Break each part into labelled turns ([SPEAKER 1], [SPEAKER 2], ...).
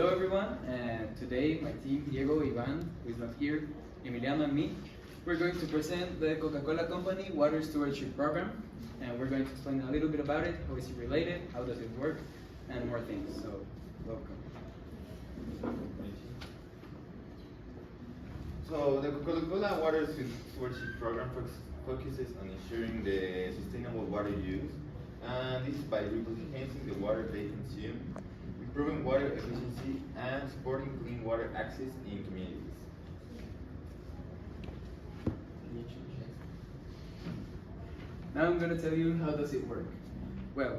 [SPEAKER 1] Hello everyone, and today my team, Diego, Ivan, who is not here, Emiliano and me, we're going to present the Coca-Cola Company Water Stewardship Program, and we're going to explain a little bit about it, how is it related, how does it work, and more things, so welcome.
[SPEAKER 2] So the Coca-Cola Water Stewardship Program focuses on ensuring the sustainable water use, and this is by enhancing the water they consume, improving water efficiency, and supporting clean water access in communities.
[SPEAKER 1] Now I'm going to tell you how does it work. Well,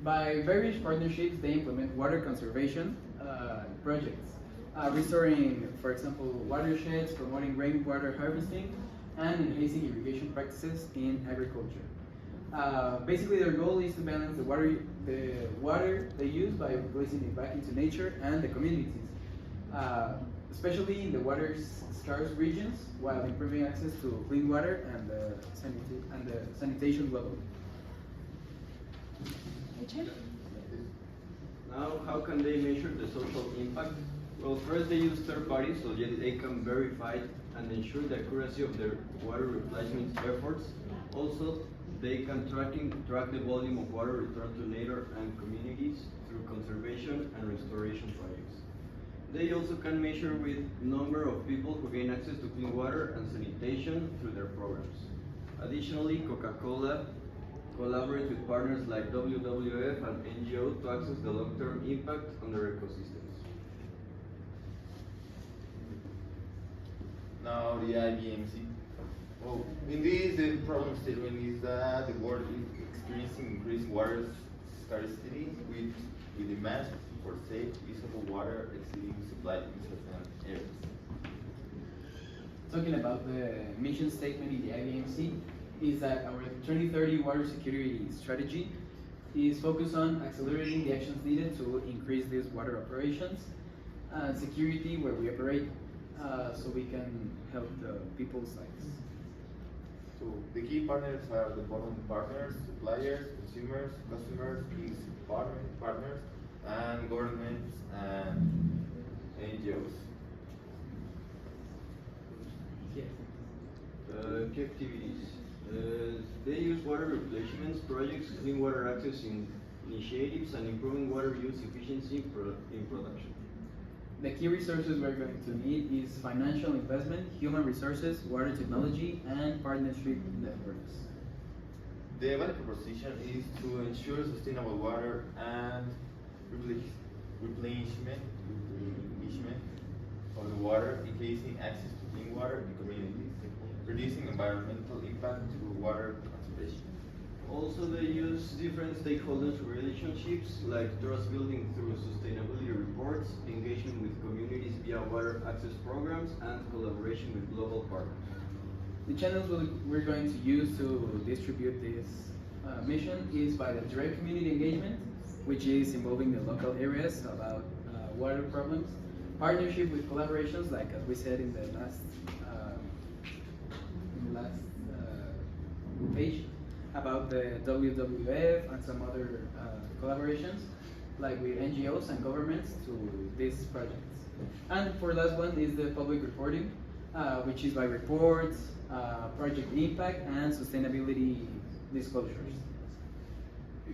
[SPEAKER 1] by various partnerships, they implement water conservation projects, restoring, for example, watersheds, promoting rainwater harvesting, and enhancing irrigation practices in agriculture. Basically, their goal is to balance the water they use by releasing it back into nature and the communities, especially in the water scarce regions, while improving access to clean water and the sanitation level.
[SPEAKER 3] Now, how can they measure the social impact? Well, first they use third parties so that they can verify and ensure the accuracy of their water replacement efforts. Also, they can track the volume of water returned to nature and communities through conservation and restoration projects. They also can measure with number of people who gain access to clean water and sanitation through their programs. Additionally, Coca-Cola collaborates with partners like WWF and NGO to access the long-term impact on their ecosystems.
[SPEAKER 2] Now the IBMC. Well, in this, the problem statement is that the world is experiencing increased water scarcity with demand for safe, usable water exceeding supply in certain areas.
[SPEAKER 1] Talking about the mission statement in the IBMC, is that our 2030 water security strategy is focused on accelerating the actions needed to increase these water operations and security where we operate, so we can help the people's lives.
[SPEAKER 2] So the key partners are the bottom partners, suppliers, consumers, customers, key partners, and governments and NGOs.
[SPEAKER 1] Yes.
[SPEAKER 3] Key activities. They use water replacements projects, clean water access initiatives, and improving water use efficiency in production.
[SPEAKER 1] The key resources we're going to need is financial investment, human resources, water technology, and partnership networks.
[SPEAKER 2] The value proposition is to ensure sustainable water and replenishment of the water, increasing access to clean water in communities, reducing environmental impact through water conservation.
[SPEAKER 3] Also, they use different stakeholders relationships like trust building through sustainability reports, engagement with communities via water access programs, and collaboration with global partners.
[SPEAKER 1] The channels we're going to use to distribute this mission is by the direct community engagement, which is involving the local areas about water problems, partnership with collaborations, like as we said in the last page, about the WWF and some other collaborations, like with NGOs and governments to these projects. And for last one is the public reporting, which is by reports, project impact, and sustainability disclosures.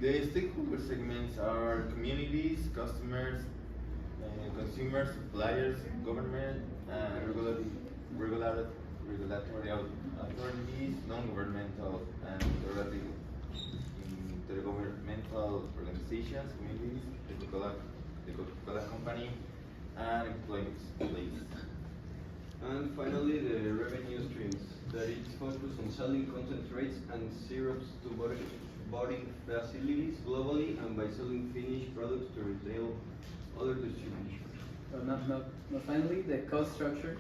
[SPEAKER 2] The stakeholder segments are communities, customers, consumers, suppliers, government, regulatory authorities, non-governmental and intergovernmental organizations, communities, the Coca-Cola Company, and employees.
[SPEAKER 3] And finally, the revenue streams, that it's focused on selling concentrates and syrups to bottling facilities globally and by selling finished products to retail other distribution.
[SPEAKER 1] So finally, the cost structure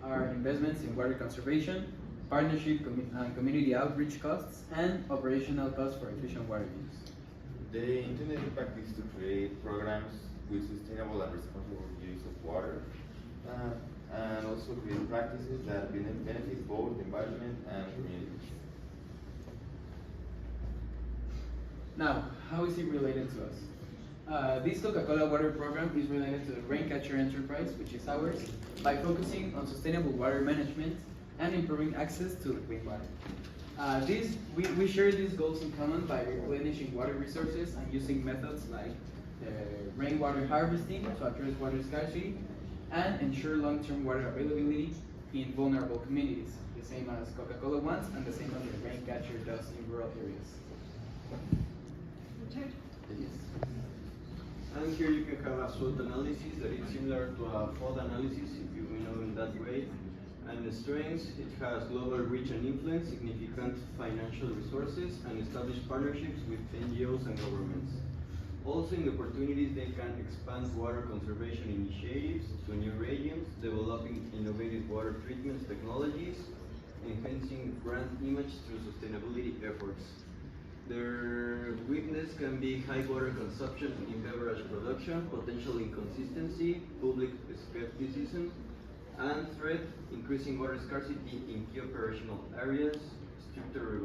[SPEAKER 1] are investments in water conservation, partnership and community outreach costs, and operational costs for efficient water use.
[SPEAKER 2] The intended impact is to create programs with sustainable and responsible use of water, and also create practices that benefit both the environment and communities.
[SPEAKER 1] Now, how is it related to us? This Coca-Cola water program is related to the Raincatcher enterprise, which is ours, by focusing on sustainable water management and improving access to clean water. We share these goals in common by replenishing water resources and using methods like rainwater harvesting to address water scarcity and ensure long-term water availability in vulnerable communities, the same as Coca-Cola wants and the same as the Raincatcher does in rural areas.
[SPEAKER 4] Richard?
[SPEAKER 1] Yes.
[SPEAKER 3] And here you can have a SWOT analysis that is similar to a FOD analysis, if you know in that way. And the strengths, it has global reach and influence, significant financial resources, and established partnerships with NGOs and governments. Also in the opportunities, they can expand water conservation initiatives to new regions, developing innovative water treatment technologies, enhancing brand image through sustainability efforts. Their weakness can be high water consumption in beverage production, potential inconsistency, public skepticism, and threat, increasing water scarcity in key operational areas, stricter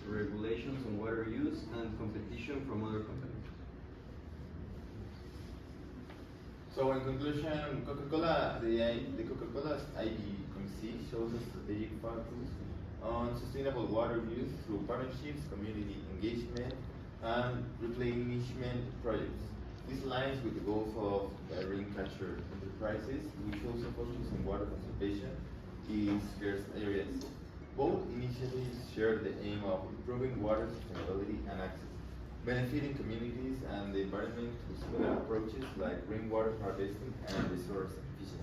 [SPEAKER 3] regulations on water use, and competition from other companies.
[SPEAKER 2] So in conclusion, the Coca-Cola's IB Committee shows a strategic focus on sustainable water use through partnerships, community engagement, and replenishment projects. This aligns with the goals of Raincatcher enterprises, which also focus on water conservation in scarce areas. Both initiatives share the aim of improving water sustainability and access, benefiting communities and the environment through similar approaches like rainwater harvesting and resource efficiency.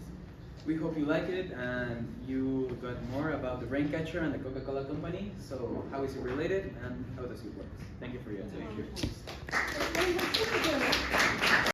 [SPEAKER 1] We hope you like it and you got more about the Raincatcher and the Coca-Cola company. So how is it related and how does it work? Thank you for your attention.
[SPEAKER 4] Thank you.